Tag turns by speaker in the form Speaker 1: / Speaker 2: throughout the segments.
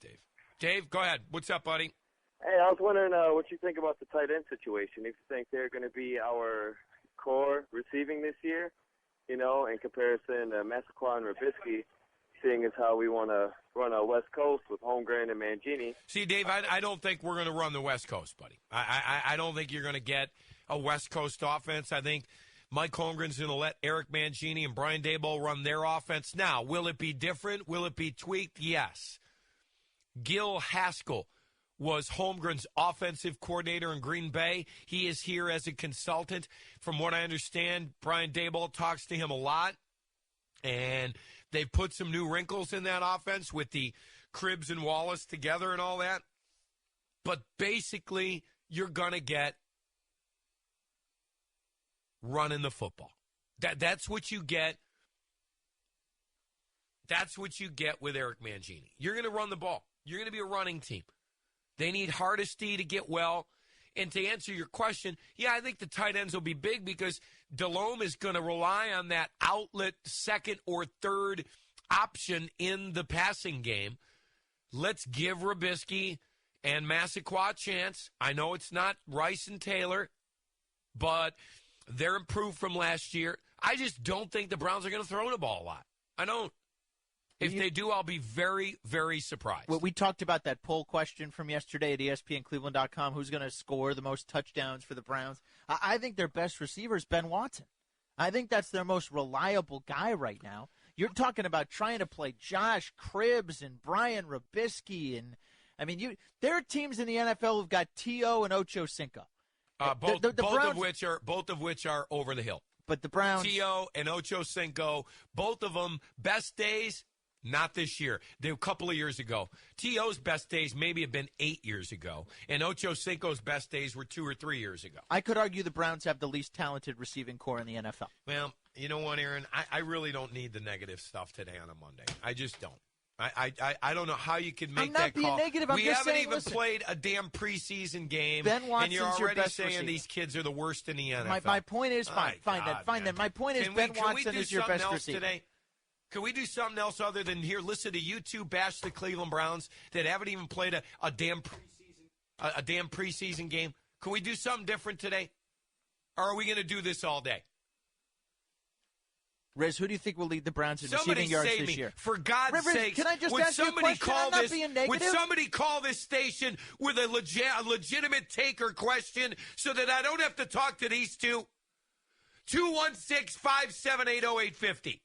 Speaker 1: Dave. Dave, go ahead. What's up, buddy?
Speaker 2: Hey, I was wondering what you think about the tight end situation. If you think they're going to be our core receiving this year, in comparison to Massaquoi and Robisky, seeing as how we want to run a West Coast with Holmgren and Mangini.
Speaker 1: See, Dave, I don't think we're going to run the West Coast, buddy. I don't think you're going to get a West Coast offense. I think Mike Holmgren's going to let Eric Mangini and Brian Daboll run their offense. Now, will it be different? Will it be tweaked? Yes. Gil Haskell was Holmgren's offensive coordinator in Green Bay. He is here as a consultant. From what I understand, Brian Daboll talks to him a lot, and they've put some new wrinkles in that offense with the Cribbs and Wallace together and all that. But basically, you're going to get running the football. That's what you get. That's what you get with Eric Mangini. You're going to run the ball. You're going to be a running team. They need Hardesty to get well. And to answer your question, yeah, I think the tight ends will be big because Delhomme is going to rely on that outlet second or third option in the passing game. Let's give Robisky and Massaquoi a chance. I know it's not Rice and Taylor, but they're improved from last year. I just don't think the Browns are going to throw the ball a lot. I don't. If they do, I'll be very, very surprised.
Speaker 3: Well, we talked about that poll question from yesterday at ESPNCleveland.com, who's going to score the most touchdowns for the Browns. I think their best receiver is Ben Watson. I think that's their most reliable guy right now. You're talking about trying to play Josh Cribbs and Brian Robisky. There are teams in the NFL who've got T.O. and Ocho Cinco.
Speaker 1: Both of which are over the hill.
Speaker 3: But the Browns.
Speaker 1: T.O. and Ocho Cinco, both of them, best days. Not this year. A couple of years ago. T.O.'s best days maybe have been 8 years ago, and Ocho Cinco's best days were 2 or 3 years ago.
Speaker 3: I could argue the Browns have the least talented receiving core in the NFL.
Speaker 1: Well, you know what, Aaron? I really don't need the negative stuff today on a Monday. I just don't. I don't know how you can make that call.
Speaker 3: I'm not being negative.
Speaker 1: We haven't even played a damn preseason game, and you're already saying these kids are the worst in the NFL.
Speaker 3: My point is, fine then. My point is Ben Watson is your best receiver.
Speaker 1: Today? Can we do something else other than here? Listen to you two bash the Cleveland Browns that haven't even played a damn preseason game. Can we do something different today? Or are we going to do this all day?
Speaker 3: Riz, who do you think will lead the Browns in receiving yards this year?
Speaker 1: For God's sake,
Speaker 3: can I just ask you a question? I'm not being negative.
Speaker 1: Would somebody call this station with a legitimate taker question so that I don't have to talk to these two? 216-578-0850.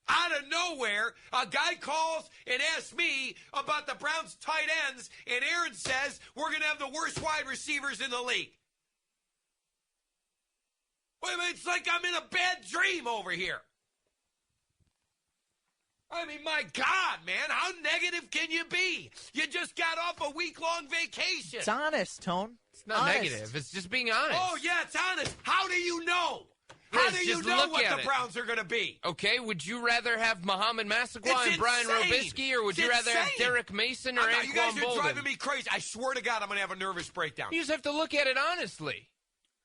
Speaker 1: Out of nowhere, a guy calls and asks me about the Browns' tight ends, and Aaron says we're going to have the worst wide receivers in the league. Wait a minute, it's like I'm in a bad dream over here. I mean, my God, man, how negative can you be? You just got off a week-long vacation.
Speaker 3: It's honest, Tone.
Speaker 4: It's not negative. It's just being honest.
Speaker 1: Oh, yeah, it's honest. How do you know? How do you know what the Browns are going to be?
Speaker 4: Okay, would you rather have Muhammad Massaquoi and Brian Robisky, or would you rather have Derek Mason or Anquan Bolden?
Speaker 1: You guys are driving me crazy. I swear to God, I'm going to have a nervous breakdown.
Speaker 4: You just have to look at it honestly.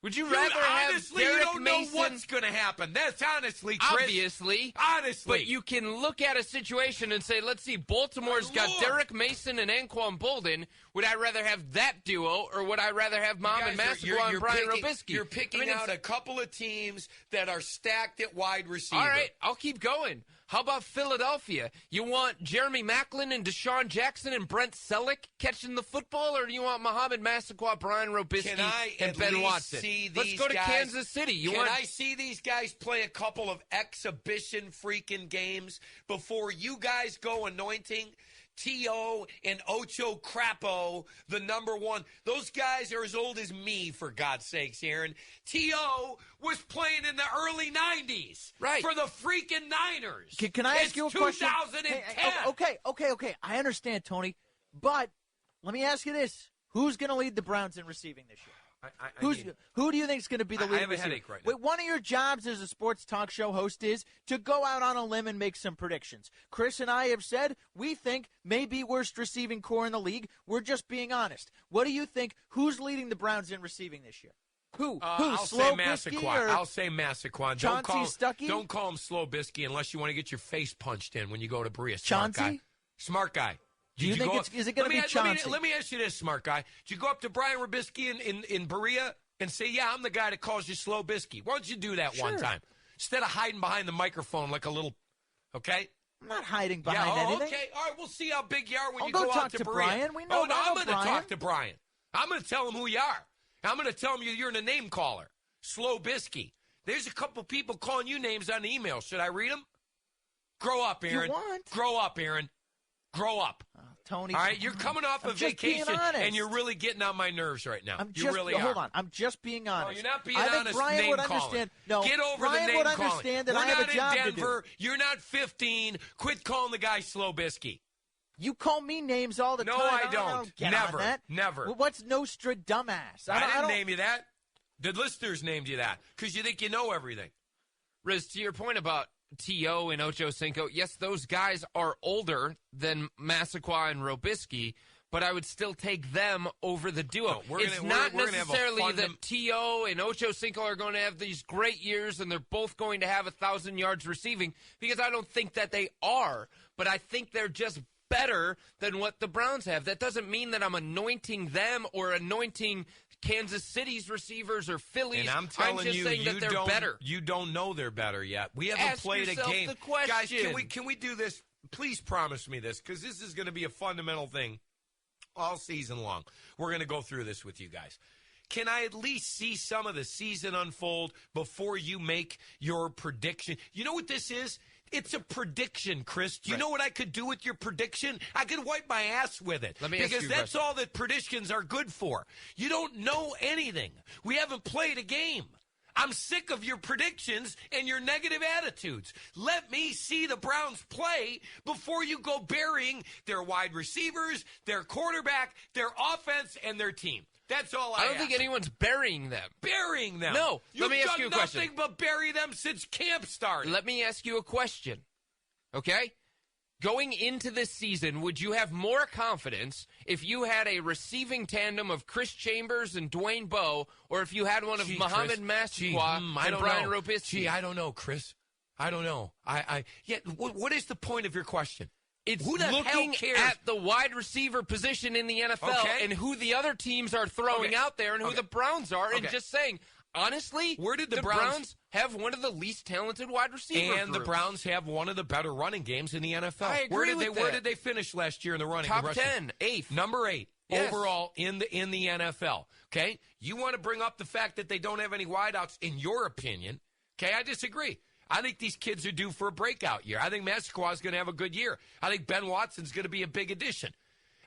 Speaker 4: Would you rather have Derek
Speaker 1: Mason?
Speaker 4: Mason?
Speaker 1: You don't know what's going to happen. That's honestly, Chris.
Speaker 4: Obviously.
Speaker 1: Honestly.
Speaker 4: But you can look at a situation and say, let's see, Baltimore's got Derek Mason and Anquan Bolden. Would I rather have that duo, or would I rather have Muhammad Massaquoi and Brian Robisky?
Speaker 1: You're picking out a couple of teams that are stacked at wide receiver.
Speaker 4: All right, I'll keep going. How about Philadelphia? You want Jeremy Maclin and Deshaun Jackson and Brent Selleck catching the football, or do you want Muhammad Massaquoi, Brian Robisky, and Ben Watson? Let's go to Kansas City.
Speaker 1: Can I see these guys play a couple of exhibition freaking games before you guys go anointing T.O. and Ocho Crapo, the number one? Those guys are as old as me, for God's sakes, Aaron. T.O. was playing in the early 90s for the freaking Niners.
Speaker 3: Can I ask you a question?
Speaker 1: 2010.
Speaker 3: Okay. I understand, Tony. But let me ask you this. Who's going to lead the Browns in receiving this year? Who do you think is going to be the leader?
Speaker 1: I have a headache right now.
Speaker 3: One of your jobs as a sports talk show host is to go out on a limb and make some predictions. Chris and I have said we think maybe worst receiving core in the league. We're just being honest. What do you think? Who's leading the Browns in receiving this year? Who?
Speaker 1: I'll say Massaquoi. I'll say Massaquoi.
Speaker 3: Chauncey Stuckey?
Speaker 1: Don't call him Slow Bisky unless you want to get your face punched in when you go to Berea.
Speaker 3: Chauncey?
Speaker 1: Smart guy.
Speaker 3: Do you think is it going to be Chauncey?
Speaker 1: Let me ask you this, smart guy. Did you go up to Brian Robisky in Berea and say, yeah, I'm the guy that calls you Slow Bisky? Why don't you do that one time? Instead of hiding behind the microphone like a little, okay?
Speaker 3: I'm not hiding behind anything.
Speaker 1: Okay. All right, we'll see how big you are when you
Speaker 3: go
Speaker 1: go out to Berea.
Speaker 3: Brian. We know
Speaker 1: I'm going to talk to Brian. I'm going to tell him who you are. I'm going to tell him you're a name caller. Slow Bisky. There's a couple people calling you names on the email. Should I read them? Grow up, Aaron.
Speaker 3: You want?
Speaker 1: Grow up, Aaron. Grow up.
Speaker 3: Tony.
Speaker 1: All right, you're coming off a vacation, and you're really getting on my nerves right now.
Speaker 3: Hold on. I'm just being honest.
Speaker 1: No, you're not being
Speaker 3: honest.
Speaker 1: I think
Speaker 3: Brian
Speaker 1: name
Speaker 3: would
Speaker 1: calling.
Speaker 3: understand. No,
Speaker 1: get over
Speaker 3: Brian
Speaker 1: the name
Speaker 3: would
Speaker 1: calling.
Speaker 3: understand that
Speaker 1: We're
Speaker 3: I have
Speaker 1: not
Speaker 3: a job
Speaker 1: in Denver.
Speaker 3: to do.
Speaker 1: You're not 15. Quit calling the guy Slow Bisky.
Speaker 3: You call me names all the time.
Speaker 1: No, I don't.
Speaker 3: I don't get
Speaker 1: Never.
Speaker 3: on that.
Speaker 1: Never.
Speaker 3: Well, what's Nostradamus?
Speaker 1: I didn't name you that. The listeners named you that because you think you know everything.
Speaker 4: Riz, to your point about T.O. and Ocho Cinco, yes, those guys are older than Massaquoi and Robisky, but I would still take them over the duo. It's not necessarily that T.O. and Ocho Cinco are going to have these great years and they're both going to have 1,000 yards receiving, because I don't think that they are, but I think they're just better than what the Browns have. That doesn't mean that I'm anointing them or anointing Kansas City's receivers or Phillies.
Speaker 1: And I'm telling
Speaker 4: just saying that they're better.
Speaker 1: You don't know they're better yet. We haven't played a game.
Speaker 4: The question.
Speaker 1: Guys, can we do this? Please promise me this, because this is going to be a fundamental thing all season long. We're going to go through this with you guys. Can I at least see some of the season unfold before you make your prediction? You know what this is? It's a prediction, Chris. Do you know what I could do with your prediction? I could wipe my ass with it.
Speaker 4: Let me ask you a question.
Speaker 1: That's all that predictions are good for. You don't know anything. We haven't played a game. I'm sick of your predictions and your negative attitudes. Let me see the Browns play before you go burying their wide receivers, their quarterback, their offense, and their team. That's all I
Speaker 4: don't think anyone's burying them.
Speaker 1: Burying them?
Speaker 4: No. Let me ask you a question.
Speaker 1: You've done nothing but bury them since camp started.
Speaker 4: Let me ask you a question, okay? Going into this season, would you have more confidence if you had a receiving tandem of Chris Chambers and Dwayne Bowe, or if you had one of Muhammad Massaquoi and Brian Robisky?
Speaker 1: I don't know, Chris. I don't know. What is the point of your question?
Speaker 4: It's
Speaker 1: who the hell
Speaker 4: looking
Speaker 1: cares?
Speaker 4: at the wide receiver position in the NFL and who the other teams are throwing out there and who the Browns are, and just saying, honestly,
Speaker 1: where did the
Speaker 4: Browns have one of the least talented wide receivers?
Speaker 1: And the Browns have one of the better running games in the NFL.
Speaker 4: I agree with that.
Speaker 1: Where did they finish last year in the running?
Speaker 4: Top 10, 8th.
Speaker 1: Number 8 overall in the NFL. Okay? You want to bring up the fact that they don't have any wideouts, in your opinion. Okay, I disagree. I think these kids are due for a breakout year. I think Massaquoi is going to have a good year. I think Ben Watson's going to be a big addition.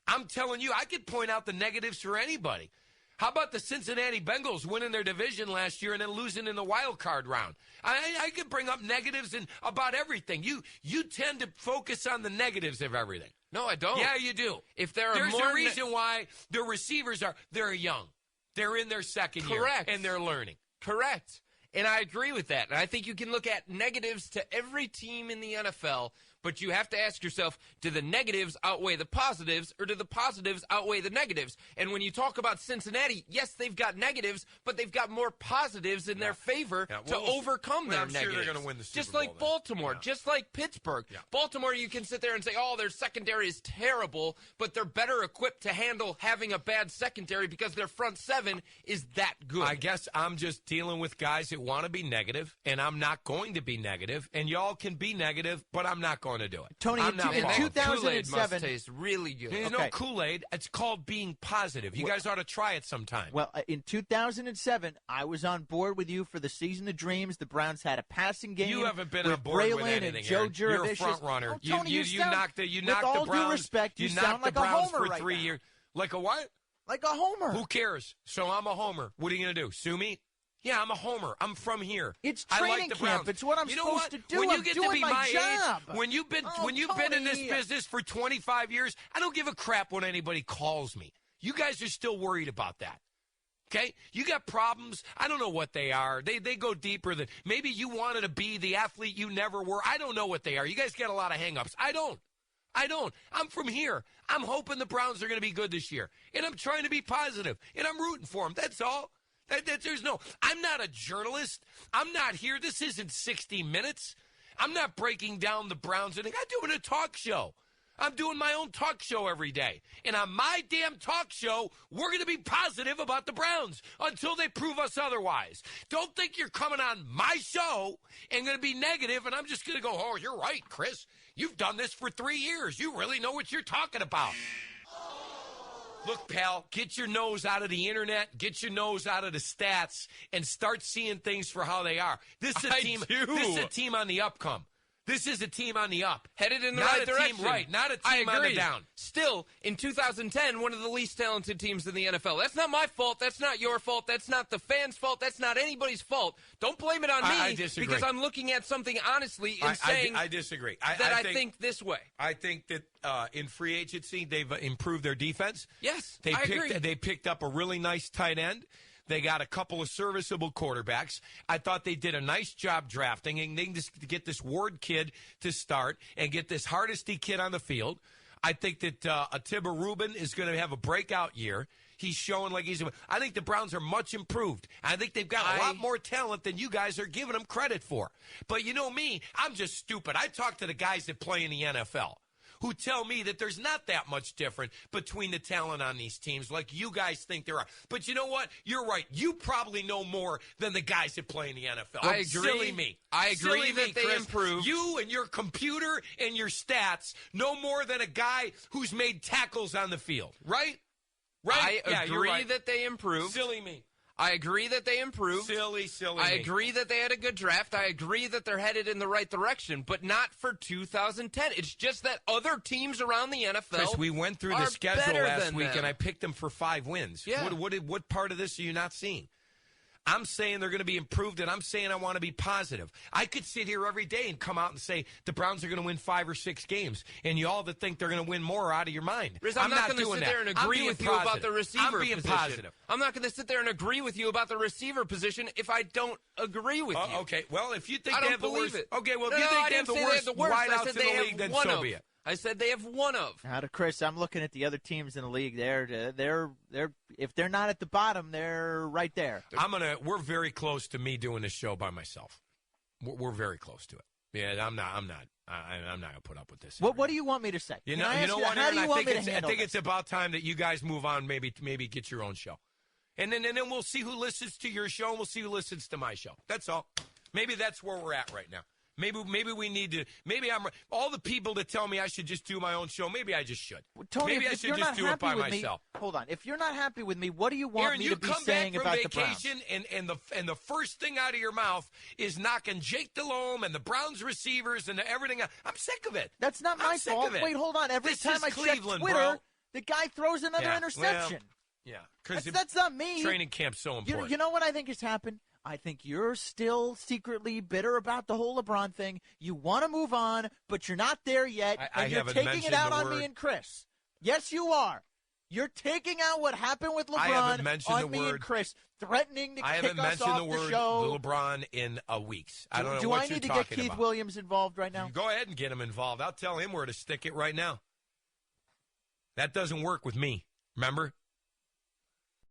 Speaker 1: I'm telling you, I could point out the negatives for anybody. How about the Cincinnati Bengals winning their division last year and then losing in the wild card round? I could bring up negatives about everything. You tend to focus on the negatives of everything.
Speaker 4: No, I don't.
Speaker 1: Yeah, you do.
Speaker 4: If there are
Speaker 1: There's a reason why the receivers they're young. They're in their second year. And they're learning.
Speaker 4: Correct. And I agree with that. And I think you can look at negatives to every team in the NFL, but you have to ask yourself, do the negatives outweigh the positives, or do the positives outweigh the negatives? And when you talk about Cincinnati, yes, they've got negatives, but they've got more positives in their favor to overcome their negatives.
Speaker 1: I'm sure they're going to win the Super
Speaker 4: Just
Speaker 1: Bowl,
Speaker 4: like Baltimore, just like Pittsburgh.
Speaker 1: Yeah.
Speaker 4: Baltimore, you can sit there and say, oh, their secondary is terrible, but they're better equipped to handle having a bad secondary because their front seven is that good.
Speaker 1: I guess I'm just dealing with guys that want to be negative, and I'm not going to be negative, and y'all can be negative, but I'm not going to do it.
Speaker 3: Tony, in 2007,
Speaker 4: Kool-Aid must taste really good.
Speaker 1: There's no Kool-Aid. It's called being positive. You guys ought to try it sometime.
Speaker 3: Well, in 2007, I was on board with you for the season of dreams. The Browns had a passing game.
Speaker 1: You haven't been
Speaker 3: with
Speaker 1: on board
Speaker 3: Braylon
Speaker 1: with anything,
Speaker 3: and Joe
Speaker 1: Aaron. You're a
Speaker 3: Jurevicius.
Speaker 1: front runner.
Speaker 3: Oh, Tony,
Speaker 1: you knocked the
Speaker 3: with all
Speaker 1: Browns.
Speaker 3: due respect, you sound
Speaker 1: knocked
Speaker 3: like
Speaker 1: the Browns
Speaker 3: a homer
Speaker 1: for
Speaker 3: right
Speaker 1: 3
Speaker 3: now.
Speaker 1: years. Like a what?
Speaker 3: Like a homer.
Speaker 1: Who cares? So I'm a homer. What are you going to do? Sue me? Yeah, I'm a homer. I'm from here.
Speaker 3: It's
Speaker 1: I
Speaker 3: training
Speaker 1: like the
Speaker 3: camp.
Speaker 1: Browns.
Speaker 3: It's what I'm supposed to do.
Speaker 1: When you
Speaker 3: I'm
Speaker 1: get
Speaker 3: doing
Speaker 1: to be
Speaker 3: my job.
Speaker 1: age, when you've been in this business for 25 years, I don't give a crap what anybody calls me. You guys are still worried about that. Okay? You got problems. I don't know what they are. They go deeper than maybe you wanted to be the athlete you never were. I don't know what they are. You guys got a lot of hang-ups. I don't. I'm from here. I'm hoping the Browns are going to be good this year. And I'm trying to be positive. And I'm rooting for them. That's all. I'm not a journalist. I'm not here. This isn't 60 Minutes. I'm not breaking down the Browns. I'm doing a talk show. I'm doing my own talk show every day. And on my damn talk show, we're going to be positive about the Browns until they prove us otherwise. Don't think you're coming on my show and going to be negative, and I'm just going to go, oh, you're right, Chris. You've done this for 3 years. You really know what you're talking about. Look, pal, get your nose out of the internet, get your nose out of the stats, and start seeing things for how they are. This is a team on the upcome. This is a team on the up.
Speaker 4: Headed in the right direction.
Speaker 1: Not a team on the down.
Speaker 4: Still, in 2010, one of the least talented teams in the NFL. That's not my fault. That's not your fault. That's not the fans' fault. That's not anybody's fault. Don't blame it on me.
Speaker 1: I disagree.
Speaker 4: Because I'm looking at something honestly and saying
Speaker 1: I disagree.
Speaker 4: I think this way.
Speaker 1: I think that in free agency, they've improved their defense.
Speaker 4: Yes,
Speaker 1: I agree. They picked up a really nice tight end. They got a couple of serviceable quarterbacks. I thought they did a nice job drafting, and they can just get this Ward kid to start and get this Hardesty kid on the field. I think that Atiba Rubin is going to have a breakout year. He's showing like I think the Browns are much improved. I think they've got a lot more talent than you guys are giving them credit for. But you know me, I'm just stupid. I talk to the guys that play in the NFL, who tell me that there's not that much different between the talent on these teams like you guys think there are. But you know what? You're right. You probably know more than the guys that play in the NFL.
Speaker 4: I agree.
Speaker 1: Silly me.
Speaker 4: I agree that they
Speaker 1: Chris.
Speaker 4: improved.
Speaker 1: You and your computer and your stats know more than a guy who's made tackles on the field. Right? Right?
Speaker 4: I agree that they improved.
Speaker 1: Silly me.
Speaker 4: I agree that they improved.
Speaker 1: Silly
Speaker 4: I agree that they had a good draft. I agree that they're headed in the right direction, but not for 2010. It's just that other teams around the NFL
Speaker 1: Chris, we went through the schedule last week, and I picked them for 5 wins.
Speaker 4: Yeah.
Speaker 1: What part of this are you not seeing? I'm saying they're going to be improved, and I'm saying I want to be positive. I could sit here every day and come out and say the Browns are going to win 5 or 6 games, and you all that think they're going to win more are out of your mind.
Speaker 4: Riz, I'm not going to sit there and agree with you about the receiver
Speaker 1: position. Positive.
Speaker 4: I'm not going to sit there and agree with you about the receiver position if I don't agree with you.
Speaker 1: Okay, well, if you think
Speaker 4: I
Speaker 1: they
Speaker 4: don't
Speaker 1: have the
Speaker 4: believe
Speaker 1: worst,
Speaker 4: it.
Speaker 1: Okay, well,
Speaker 4: no,
Speaker 1: if you think they have the worst wideouts in the league, then so be it.
Speaker 4: I said they have one of.
Speaker 3: Now, Chris, I'm looking at the other teams in the league. They're if they're not at the bottom, they're right there.
Speaker 1: We're very close to me doing this show by myself. We're very close to it. Yeah, I'm not gonna put up with this.
Speaker 3: What do you want me to say?
Speaker 1: You know what?
Speaker 3: How do you want me to handle
Speaker 1: I think it's about time that you guys move on. Maybe get your own show, and then we'll see who listens to your show, and we'll see who listens to my show. That's all. Maybe that's where we're at right now. Maybe we need to. Maybe all the people that tell me I should just do my own show. Maybe I just should.
Speaker 3: Tony,
Speaker 1: maybe I should just do it by myself.
Speaker 3: Hold on. If you're not happy with me, what do you want
Speaker 1: Aaron,
Speaker 3: me to be saying about the Browns?
Speaker 1: you come back from vacation, and the first thing out of your mouth is knocking Jake Delhomme and the Browns receivers and everything. I'm sick of it.
Speaker 3: That's not my fault. Wait, hold on. Every time I check Twitter,
Speaker 1: bro.
Speaker 3: the guy throws another interception.
Speaker 1: Well, yeah,
Speaker 3: that's not me.
Speaker 1: Training camp's so important.
Speaker 3: You know what I think has happened? I think you're still secretly bitter about the whole LeBron thing. You want to move on, but you're not there yet, and you're taking it out on me and Chris. Yes, you are. You're taking out what happened with LeBron on me and Chris, threatening to kick us off the show.
Speaker 1: I haven't mentioned the word LeBron in weeks. I don't know what you're talking about.
Speaker 3: Do I need to get Keith Williams involved right now?
Speaker 1: Go ahead and get him involved. I'll tell him where to stick it right now. That doesn't work with me. Remember?